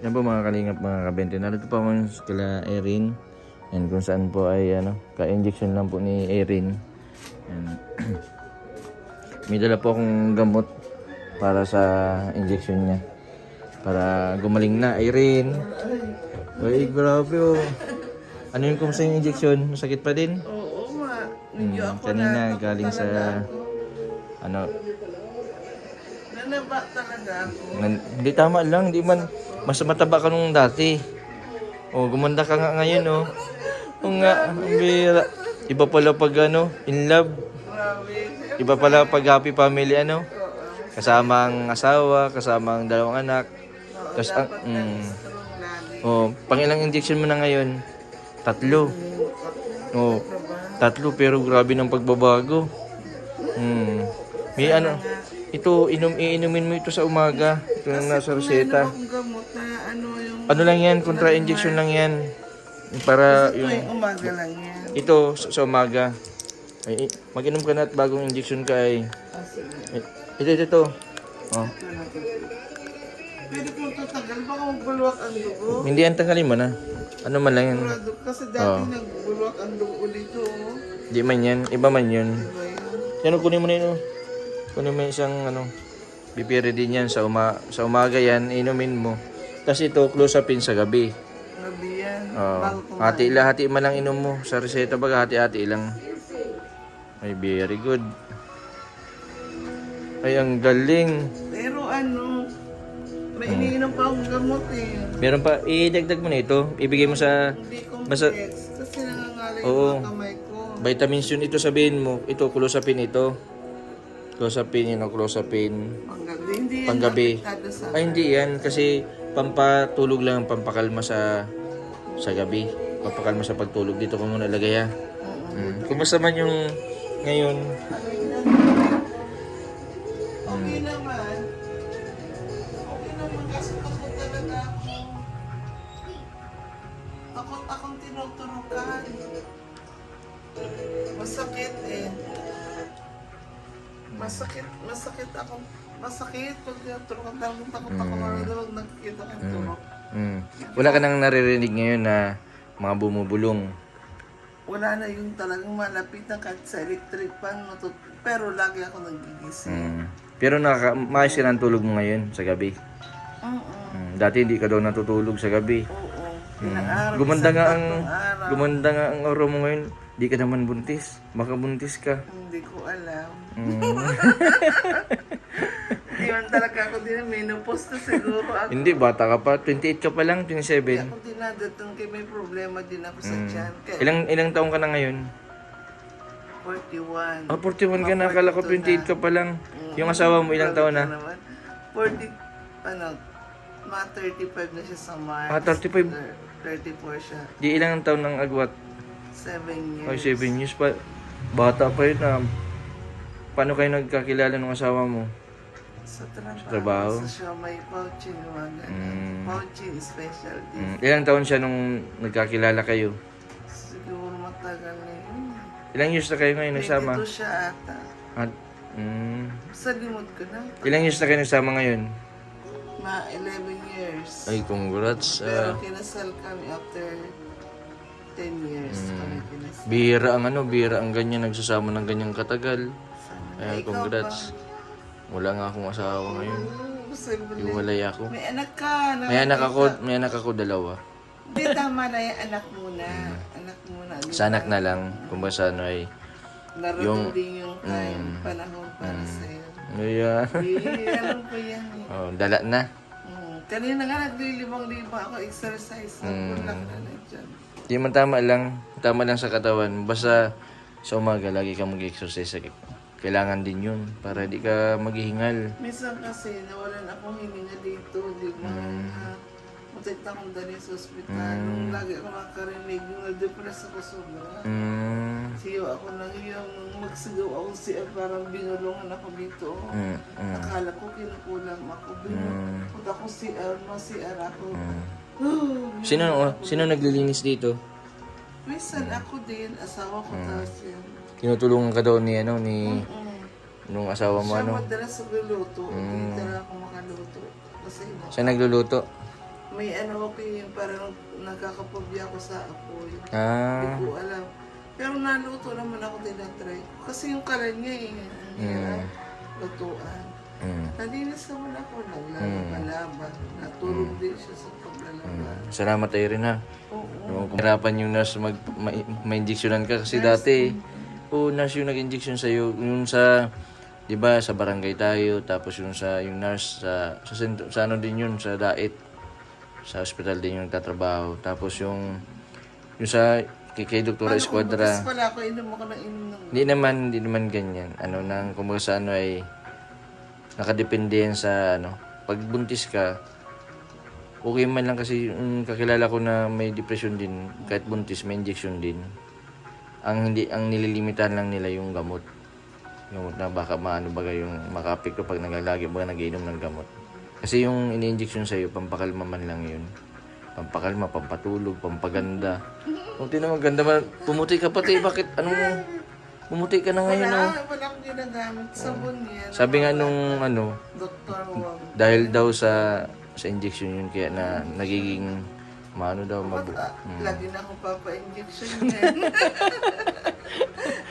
Yan po mga kalingap, mga kabente. Narito po ako kila Erin. And kung saan po ay ka-injection lang po ni Erin. And may dala po akong gamot para sa injection niya. Para gumaling na, Erin. Ay, grabe oh. Ano yung kumusta yung injection? Masakit pa din? Oo, ma. Medyo ako Kanina na. galing sa Nanaba talaga ako. Hindi tama lang, hindi man mas mataba ka nung dati. Oh, gumanda ka nga ngayon oh. Oo nga, ang bira. Iba pala pag in love. Grabe. Iba pala pag happy family Kasama ang asawa, kasama ang dalawang anak. Tapos ang pangilang injection mo na ngayon? 3. Oh, 3 pero grabe ng pagbabago. May ito iinumin mo ito sa umaga. Ito yung nasa reseta. Gamot na yung... Ano lang yan, kontra injection lang yan. Para Ito yung yung umaga lang yan. ito sa umaga. Ay, mag-inom ka na at bagong injection ka ay. Ito. Oh. Pwede kong tatagal. Baka magbulwak ang dugo. Hindi yan, tanggalin mo na. Ano man lang yan. Kasi dati nagbulwak ang dugo dito. Di man yan, iba man yun. Diba yun? Yan, kunin mo na yun. Kunin mo isang bipiri din yan sa umaga yan, inumin mo. Tapos ito, close-upin sa gabi. Gabi yan. Bago kumain. Hati man lang inom mo. Sa reseta baga, hati-hati lang. Ay, very good. Ay, ang galing. Pero may iniinom pa akong gamot eh. Meron pa, idagdag mo na ito. Ibigay mo sa Hindi basta, complex. Kasi nangangalay Oo. yung mga kamay ko. vitamins yun ito, sabihin mo. Ito, close-upin ito. Close-upin yun, close-upin. Panggabi. Hindi yan Panggabi. apektado sa Ay, hindi yan. Kasi pampatulog lang, pampakalma sa gabi. Pampakalma sa pagtulog. Dito ko muna lagay ha. Kumusta man yung ngayon? Okay naman. Okay naman kasi takot talaga ako. Takot akong tinuturukan. Masakit eh. Masakit pag tinuturukan. Takot ako maraming nakikita ng turok. Wala ka nang naririnig ngayon na mga bumubulong. Wala na yung talagang malapit na kahit sa electric pan. Pero lagi ako nagigising. Pero maayos ka ng tulog mo ngayon sa gabi. Dati hindi ka daw natutulog sa gabi. Oo. Ilang araw, Gumanda nga isang tatlong araw. gumanda nga ang aura mo ngayon. Di ka naman buntis. Baka buntis ka. Hindi ko alam. Hindi man talaga ako din. Menopause na siguro ako. Hindi, bata ka pa. 28 ka pa lang, 27. Hindi ako dinadatang kay may problema din ako sa tiyan. Kaya Ilang taong ka na ngayon? 41. 41 ka na. Akala ko 28 ka pa lang. Yung asawa mo ilang taon na? 40, mga 35 na siya sa March. 35? 34 siya. Di ilang taon ng agwat? 7 years. Ay, 7 years pa. Bata pa yun na. Paano kayo nagkakilala ng asawa mo? Sa trabaho? Sa siya may pouching. Pouching specialty. Ilang taon siya nung nagkakilala kayo? Siguro matagal na yun. Ilang years na kayo ngayon nagsama? 22 siya ata. At, Sa limot ko na. ilang years na kayo nagsama ngayon? Mga 11 years. Ay, congrats. Pero kinasal kami after 10 years kami kinasal. Bira ang ganyan, nagsasama ng ganyang katagal. Sana. Ay, Ikaw congrats. Wala nga akong asawa ngayon. Simple. Iwalay ako. May anak ka. May anak ako 2. Hindi, tama na yung anak muna. Anak muna. Sa anak na lang, kung ba sa ay. Narating din yung panahon para sa'yo. Ayan. Ano pa yan eh. Oh, dala na. Kanina nga naglilibang-libang ako exercise. Bulak na dyan. Di man tama lang sa katawan. Basta sa umaga lagi ka mag-exercise. Kailangan din yun para di ka maghihingal. Minsan kasi nawalan akong hininga dito. Di ba? Mutik na akong dali sa ospital. Lagi ako nakarinig. Yung na-depress ako sobra. Siyo ako nang yung magsigaw ako siya. Parang binulungan ako dito. Akala ko kinukulam ako. Binulungan ako CR. Ma-CR ako. Sino naglilinis dito? Minsan ako din. Asawa ko tapos yan. Tinutulungan ka daw ni nung asawa mo Siya madalas sa luluto. Hindi talaga ako makaluto. Kasi Siya nagluluto. may ano okay yung parang nagkakapobya ako sa apoy. Hindi Ah. ko alam. Pero naluto naman ako tinatry. Kasi yung kalan niya eh, ang hirap lutuan. Nalinis naman ako, naglalaban. Natulog din siya sa paglalaban. Salamat tayo rin ha. Oo. Kung hirapan yung nurse ma-injectionan ka kasi dati, nurse yung nag-injection sa'yo. Yung sa, di ba, sa barangay tayo, tapos yung nurse sa ano din yun, sa Dait. Sa hospital din yung nagtatrabaho. Tapos yung sa kay Doktora Esquadra. Bukas pala ako, inom ako ng inom ng... Hindi naman ganyan. Kumbaga sa ano ay, nakadepende yan sa ano. Pag buntis ka, okay man lang kasi yung kakilala ko na may depression din, kahit buntis may injection din. Ang nililimitahan lang nila yung gamot. Gamot na baka yung maka-apekto pag naglagi nagiinom ng gamot. Kasi yung ini-injection sa'yo, pampakalma man lang yun. Pampakalma, pampatulog, pampaganda. Kung tinawag ganda man, pumuti ka pati, bakit? Pumuti ka na ngayon, oh. Wala akong ginagamit. Sabon yan. Sabi nga nung Doktor, wag. dahil daw sa injection yun, kaya na nagiging, daw, Lagi na akong papa-injection yan.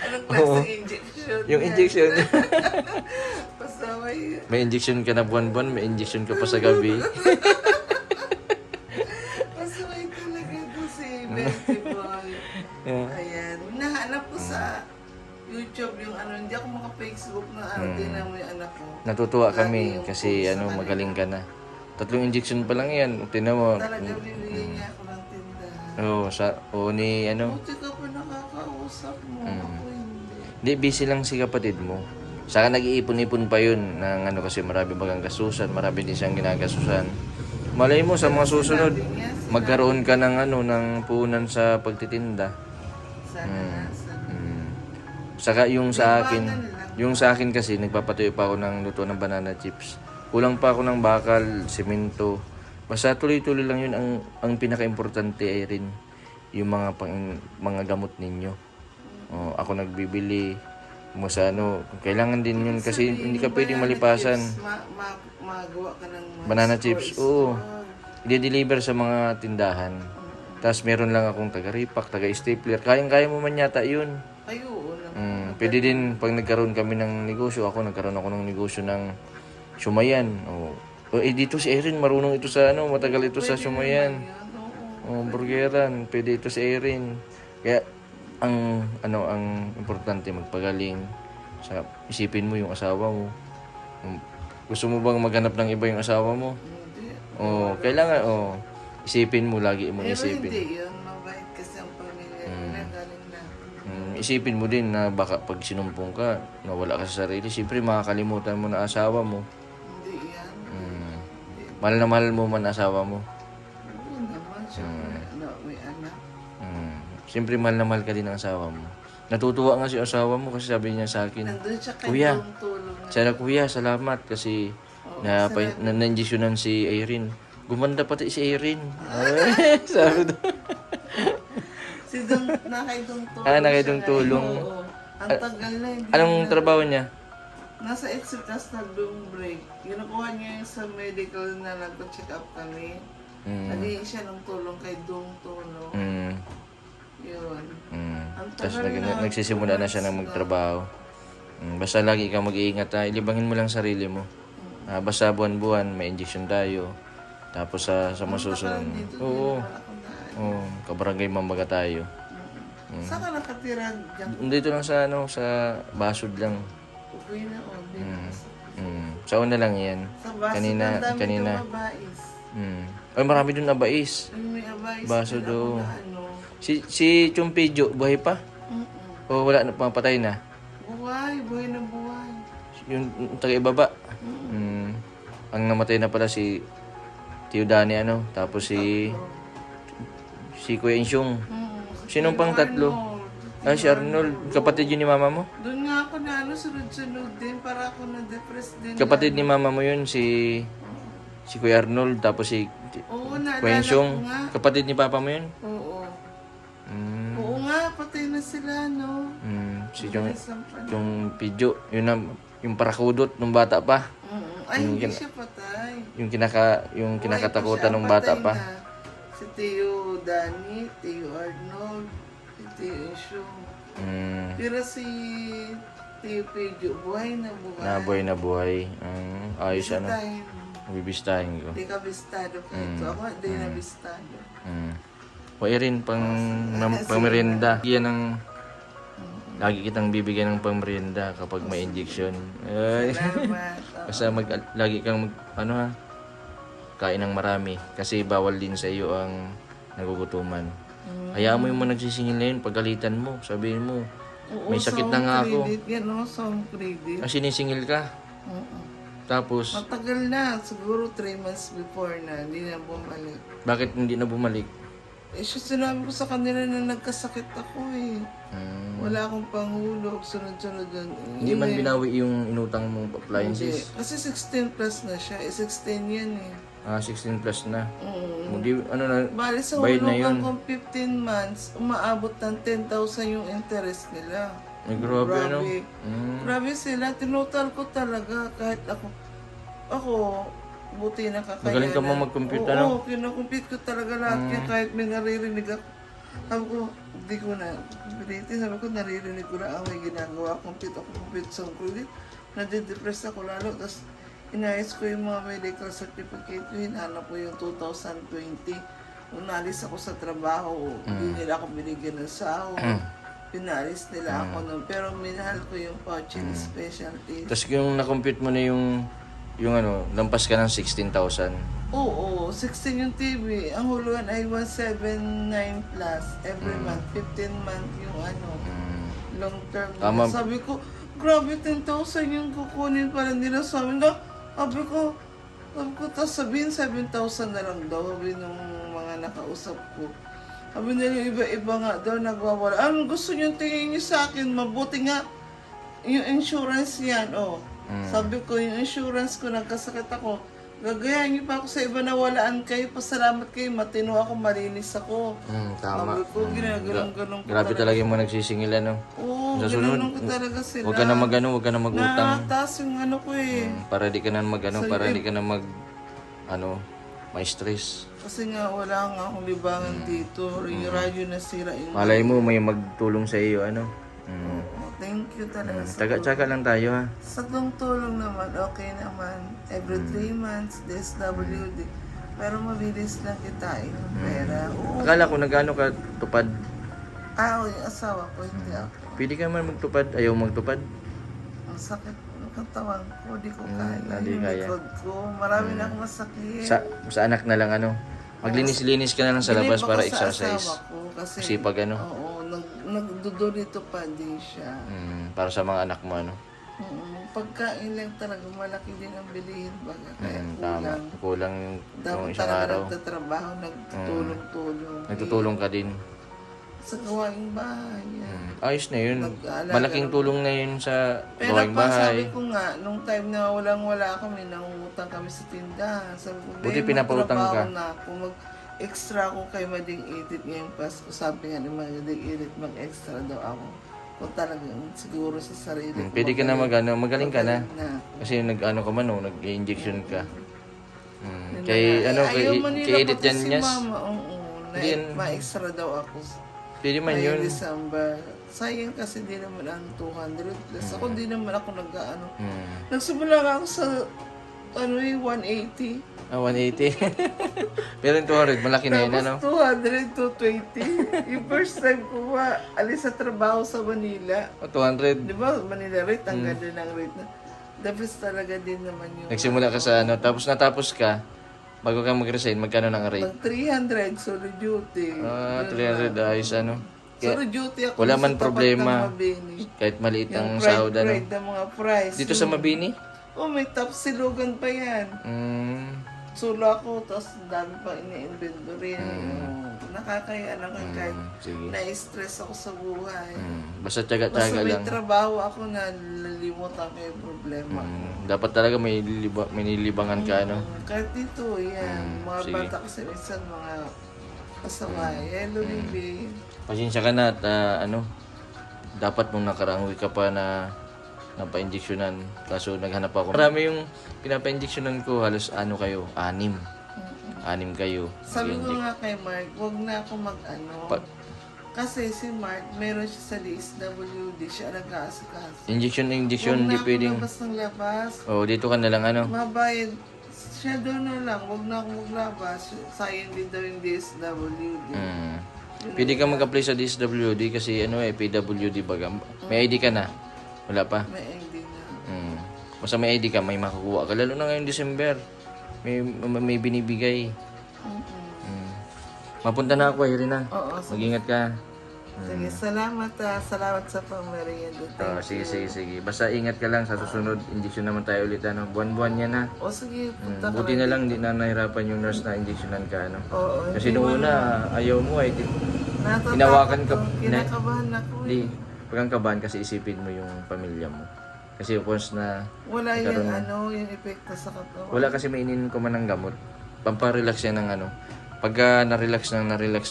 Anong klaseng injection Yung yan? injection, Basta may injection ka na buwan-buwan, may injection ka pa sa gabi. Basta may talaga ito si Betty Boy. Ayan. Nahanap ko sa YouTube yung hindi ako maka-Facebook na tinan mo yung anak ko. Natutuwa Lagi kami yung kasi post sa kanila. magaling ka na. 3 injection pa lang yan. Tinan mo. Talaga bibigyan niya ako ng tindahan. Ni Buti ka pa nakakausap mo. Ako hindi. Di, busy lang si kapatid mo. Saka nag-iipon-ipon pa yun ng kasi marami bagang gasusan, marami din siyang ginagasusan. Malay mo sa mga susunod, magkaroon ka ng ng puhunan sa pagtitinda. Sana nasa. Saka yung sa akin kasi nagpapatuyo pa ako ng luto ng banana chips. Kulang pa ako ng bakal, simento. Basta tuloy-tuloy lang yun ang pinaka-importante ay rin yung mga gamot ninyo. Ako nagbibili sa kailangan din yun kasi hindi ka pwedeng malipasan. Magawa ka ng Banana chips, oo. I-deliver sa mga tindahan. Tapos meron lang akong taga-repack, taga-stapler. Kayang-kaya mo man yata yun. Ay, oo naman. Pwede din pag nagkaroon kami ng negosyo, nagkaroon ako ng negosyo ng Sumayan. Dito si Erin, marunong ito sa matagal ito sa Sumayan. Burgeran, pwede ito si Erin. Kaya ang importante magpagaling. Isipin mo yung asawa mo. Gusto mo bang maghanap ng iba yung asawa mo? Hindi. Kailangan isipin mo, lagi mo Pero isipin. hindi yun. Mabait kasi ang pamilya nila. Galing na. Isipin mo din na baka pag sinumpong ka, nawala ka sa sarili, siyempre makakalimutan mo na asawa mo. Hindi yan. Mahal na mahal mo man asawa mo. Oo naman. Siyempre, may anak. Siyempre mahal na mahal ka din ng asawa mo. Natutuwa nga si asawa mo kasi sabi niya sa akin, Nandun siya kay Kuya, tulong na. sana kuya, salamat kasi na-injectionan si Erin. Gumanda pati si Erin. Sabi doon. Si Dong, nakaidong tulong. Nakaidong siya tulong. ngayon. Oo. Ang tagal na. Hindi Anong na- trabaho niya? Nasa exit tas nag-long break. Ginukuha niya yung sa medical na nagpa-check up kami. Naging siya ng tulong kay Dong Tulong. Yun. Ang Tapos tagal na. nagsisimula na siya ng magtrabaho. Basta lagi ka mag-iingat ha. Ilibangin mo lang sarili mo. Basta buwan-buwan, may injection tayo. Tapos sa masusunod. Dito, Oo. wala akong daan. Kabarangay Mambaga tayo. Saan ka nakatira dyan? Dito lang sa Basod lang. Uwi na o. Sa una lang yan. Sa baso Kanina. ng abais. Ay, marami dun abais. May abais. Baso din do. ako na ano. Si Chumpijo, buhay pa? O wala na, patay na? Buhay na buhay. Yung taga-ibaba. Ang namatay na pala si Tio Dani, tapos si Kuya Insyong. Sinong pang tatlo? Si Arnold. Kapatid yun ni mama mo? Doon nga ako na sunod-sunod din para ako na-depress din. Kapatid ni mama mo yun, si Kuya Arnold, tapos si Oo, Kuya naalala ko Insyong. nga. Kapatid ni papa mo yun? Oo. Oo nga, patay na sila, no? Si Isang pa- yung Pijo, yung parakudot nung bata pa. Ay, Yung hindi kin- siya patay. yung kinakatakutan ng bata pa. Si Teo Danny, Teo Arnold, si Teo Isyo. Pero si Teo Pedro, buhay na buhay. Nabuhay na buhay. Ayos Isa ano. tayo. Bibistahin ko. Hindi ka bistado ka ito. Ako hindi na bistado. O Erin, pang merienda. Yan ang lagi kitang bibigyan ng pang merienda kapag may injection. Ay. Salamat. Basta lagi kang kain ng marami kasi bawal din sa iyo ang nagugutuman. Hayaan mo yung mga nagsisingil na yun, pagalitan mo, sabihin mo, may sakit na nga ako. Yan o, sound credit. Sinisingil ka. Tapos, Matagal na. Siguro 3 months before na. Hindi na bumalik. bakit hindi na bumalik? Siya sinabi ko sa kanila na nagkasakit ako eh. Wala akong panghulog. Sunod-sunod doon. Hindi man binawi yung inutang mong appliances. Kasi 16 plus na siya. 16 yan eh. 16 plus na. Oo. Hindi, ano na, Bali sa bayad na yun. hulugan kong 15 months, umaabot ng 10,000 yung interest nila. Ay, grabe, ano? Grabe sila. Tinutal ko talaga kahit ako, buti nakakayanan. Magaling ka mo mag-compute, ano? Oo, kinakompute ko talaga lahat yan kahit may naririnig ako. Sabi ko, hindi ko na pilitin. Sabi ko, naririnig ko na may ginagawa. Compute sa credit. Nadidepress ako lalo. Tapos, inayos ko yung mga medical certificate ko. Hinanap ko yung 2020. Nung nalis ako sa trabaho, hindi nila ako binigyan ng sahod. Pinalis nila ako nun. Pero minahal ko yung Fortune Specialty. Tapos yung na-compute mo na yung ano, lampas ka ng 16,000. Oo, 16 yung TV. Ang hulugan ay 179 plus every month. 15 month yung ano, long term. Tama. Sabi ko, grabe 10,000 yung kukunin pala nila sa amin. Sabi ko, tapos sabihin 7,000 na lang daw. Sabi nung mga nakausap ko. Sabi nila yung iba-iba nga daw nagwawala. Anong gusto niyo tingin niyo sa akin? Mabuti nga yung insurance yan, oh. Sabi ko, yung insurance ko, nagkasakit ako. Gagayahin niyo pa ako sa iba na walaan kayo. Pasalamat kayo, matino ako, malinis ako. Tama. Sabi ko, ginagalang-galang ko Grabe talaga yung mga nagsisingil, ano? Oo, Sa sunod, ginagalang ko talaga sila. Huwag ka na huwag ka na mag-utang. Nakataas yung ano ko eh. Para di ka na para di ka na may stress. Kasi nga, wala nga akong libangan dito. Yung radyo nasira yung... Malay mo, may magtulong sa iyo, ano? Oo, thank you talaga sa Tsaga-tsaga lang tayo, ha? Sa tulong naman, okay naman. Every 3 months, DSWD. Pero mabilis lang kitain ng pera. Oo. Akala ko nag-ano ka tupad. Yung asawa ko, hindi ako. Pwede ka man magtupad, ayaw magtupad. Ang sakit ng katawan ko, di ko kaya. hindi Yung kaya. likod ko, marami na akong masakit. Sa anak na lang, ano? Maglinis-linis ka na lang sa labas para exercise. Sa asawa ko kasi, Sipag, ano? Oo, nagdudurito pa din siya. Para sa mga anak mo, ano? Pagkain lang talaga, malaki din ang bilihin baga. Kaya Tama. Kulang dapat yung isang talaga araw. nagtatrabaho, nagtutulong-tulong. Nagtutulong ka din. Sa gawaing bahay. Yan. Ayos na yun. Nag-aalaga Malaking tulong na yun sa Pero gawaing pa sabi bahay. ko nga, nung time na walang-wala kami, nangungutang kami sa tindahan. Sabi ko, Buti pinapautang ka." Na ako, mag-extra ako kay Mading Edit ngayong Pasko. Sabi nga ni Mading Edit, mag-extra daw ako. Kung talagang siguro sa sarili ko. Pwede ka na magaling ka na. na. Kasi nag-ano ka man, nag-injection ka. Yun Kay, na nga. kay, Ayaw man nila kay Edith pati yan, si yes. Mama, oo. Ma-extra daw ako. Pwede man Ngayong yun. December. Sayang kasi di naman ang 200 plus. Ako di naman ako nag-ano. Nagsimula ako sa 180. 180. Pero yung 200, malaki na yun, ano? Tapos 200 to 20. Yung first time ko alis sa trabaho sa Manila. 200. Di ba, Manila rate, ang ganda ng rate na. The best talaga din naman yung... Nagsimula ka sa ano, tapos natapos ka, bago ka mag-resign, magkano ng rate? Pag 300, solo duty. 300, ayos, ano? Solo duty ako Wala sa man tapat problema. ng Mabini. Kahit maliit ang Yung sahod, ano? pride ng mga price. Dito sa Mabini? May top silugan pa yan. Solo ako, tapos dami pa ini-inventory. Nakakaya lang kahit Sige. na-stress ako sa buhay. Basta Basta tsaga-tsaga may lang. trabaho ako na lalimutan ko yung problema. Dapat talaga may nilibangan ka, ano? Kahit dito, yan. Mga sige. bata kasi minsan mga pasaway. Hello, baby. Pasensya ka na at ano, dapat nung nakaraang week ka pa na napa-injectionan. Kaso naghanap ako. Marami yung pinapa-injectionan ko, halos anim kayo. Sabi ko Nag-inject. nga kay Mark, wag na ako Pa- kasi si Mark, meron siya sa DSWD, siya nag-aasikaso. Injection, Huwag hindi na ako pwedeng. labas ng labas. Oh, dito ka na lang Mabayad. Siya doon na lang, wag na ako maglabas. Sayang din daw yung DSWD. Mm. Pwede ka mag-apply sa DSWD kasi PWD baga. May ID ka na? Wala pa? May ID na. Mm. Basta may ID ka, may makukuha ka. Lalo na ngayong December. May binibigay. Mm. Mapunta na ako, Irina. Oo, Mag-ingat ka. sige, salamat salamat sa pamerienda. Sige. Basta ingat ka lang sa susunod. Injection naman tayo ulit. Buwan-buwan yan na. O sige, punta ka Buti na lang, di na nahirapan yung nurse na injectionan ka. Oo, Kasi noong una, ayaw mo ay natatakot hinawakan ka. ko. Kinakabahan ako eh. Hindi. Pag ang kabahan kasi isipin mo yung pamilya mo. Kasi once na Wala yung nagkaroon- yung epekto sa katawan. wala kasi mainin ko man ng gamot. Pamparelax yan ng Pagka na-relax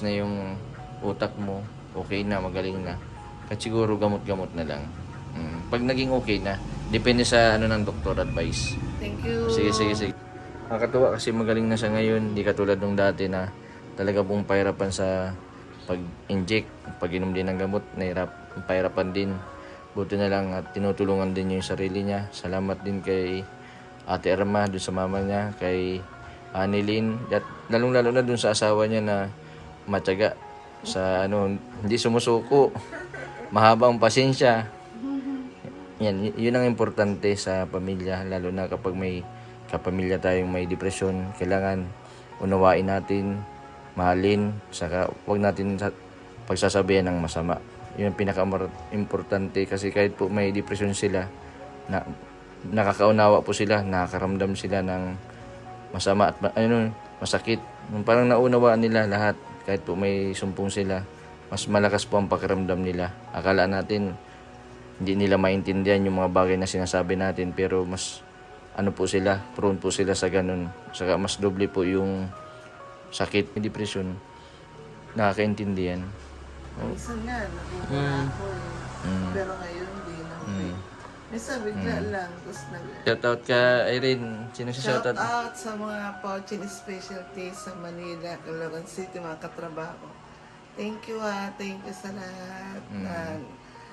na yung utak mo, okay na, magaling na. At siguro gamot-gamot na lang. Pag naging okay na, depende sa ng doktor advice. Thank you. Sige. Nakakatuwa kasi magaling na siya ngayon. Hindi katulad nung dati na talaga pong pahirapan sa pag-inject. Pag-inom din ng gamot, pahirapan din. Buti na lang at tinutulungan din niya yung sarili niya. Salamat din kay Ate Irma, dun sa mama niya, kay Anilin, at lalong-lalo na dun sa asawa niya na matyaga sa hindi sumusuko. Mahabang pasensya. Yan, yun ang importante sa pamilya, lalo na kapag may kapamilya tayong may depresyon. Kailangan unawain natin, mahalin, saka huwag natin pagsasabihan ng masama. Yun ang pinaka-importante kasi kahit po may depression sila, nakakaunawa po sila, nakakaramdam sila ng masama at masakit. Parang naunawaan nila lahat kahit po may sumpong sila. Mas malakas po ang pakiramdam nila. Akala natin hindi nila maintindihan yung mga bagay na sinasabi natin, pero mas po sila, prone po sila sa ganun. Saka mas doble po yung sakit, yung depression. Nakakaintindihan. Minsan nga, nakuha ako eh. Pero ngayon, hindi na. Minsan bigla lang. Tapos Shoutout ka, Irene. Sino si shout shoutout? out sa mga Pouchin Specialty sa Manila, Caloocan City, mga katrabaho. Thank you Thank you sa lahat.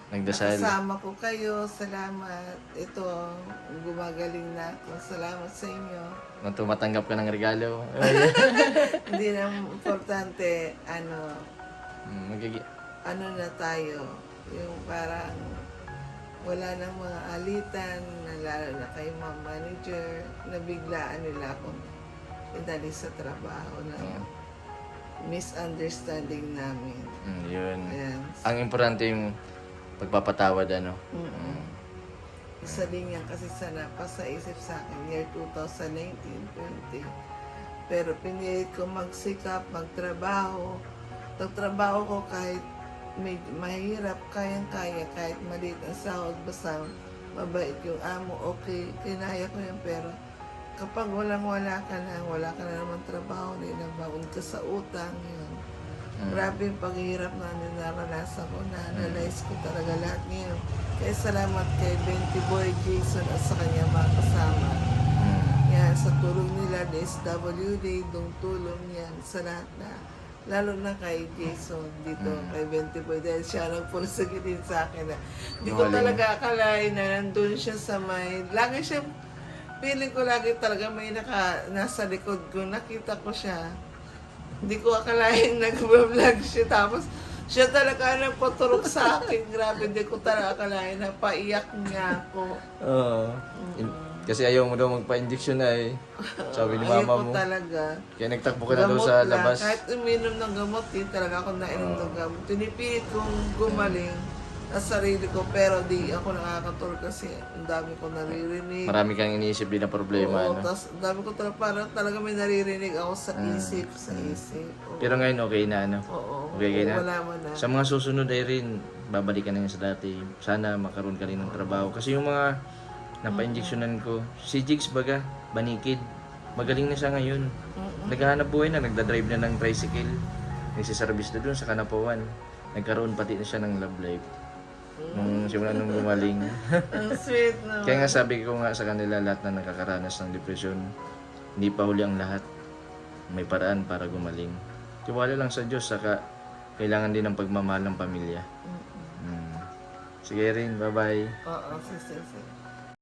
Nagdasal. Nakasama ko kayo. Salamat. Ito, gumagaling na ako. Salamat sa inyo. Kung tumatanggap ka ng regalo. Hindi na importante, Magigi... na tayo. Yung parang wala nang mga alitan, lalo na kay mga manager, nabiglaan nila akong idali sa trabaho na misunderstanding namin. Yun. Ayan. Ang importante yung pagpapatawad, Isa din yan kasi sa napasaisip sa akin, year 2019-20. Pero pinilit ko magsikap, magtrabaho. Nagtrabaho ko kahit mahirap, kayang-kaya, kahit maliit ang sahod, basta mabait yung amo, okay, kinaya ko yun. Pero kapag wala ka na naman trabaho, hindi na baon ka sa utang, yun. Grabe yung paghihirap na naranasan ko, na-analyze ko talaga lahat ngayon. Kaya salamat kay 20 Boy Jason at sa kanya mga kasama. Yan, sa tulong nila, DSWD, dong tulong yan sa lahat na. Lalo na kay Jason dito, kay 20 Boy, dahil siya nagpursige din sa akin na hindi ko talaga akalain na nandun siya sa may, lagi siya, feeling ko lagi talaga may nasa likod ko, nakita ko siya. Hindi ko akalain nag-vlog siya, tapos siya talaga nagpaturok sa akin, grabe, hindi ko talaga akalain na paiyak niya ako. Oo. Kasi ayaw mo daw magpa-injection na eh. Sabi ni mama mo. Ayoko talaga. Kaya nagtakbo ka na daw Gamot sa lang. labas. Kahit uminom ng gamot, din talaga ako nainom ng gamot. Tinipilit kong gumaling sa sarili ko, pero di ako nakakatulog kasi ang dami ko naririnig. Marami kang iniisip din na problema. Oo, tas ang dami ko talaga may naririnig ako sa isip, Oo. Pero ngayon okay na, Oo, Okay na. wala mo na. Sa mga susunod ay rin, babalik ka na yun sa dati. Sana makaroon ka rin ng trabaho. Kasi yung mga napa-injectionan ko, si Jigs baga, banikid. Magaling na siya ngayon. Naghahanap buhay na, nagdadrive na ng tricycle. Nagsiservice na dun sa Kanapawan. Nagkaroon pati na siya ng love life. Nung simula nung gumaling. Ang sweet naman. Kaya nga sabi ko nga sa kanila lahat na nakakaranas ng depresyon, hindi pa huli ang lahat. May paraan para gumaling. Tiwala lang sa Diyos, saka kailangan din ng pagmamahal ng pamilya. Sige rin, bye-bye. Oo, sige.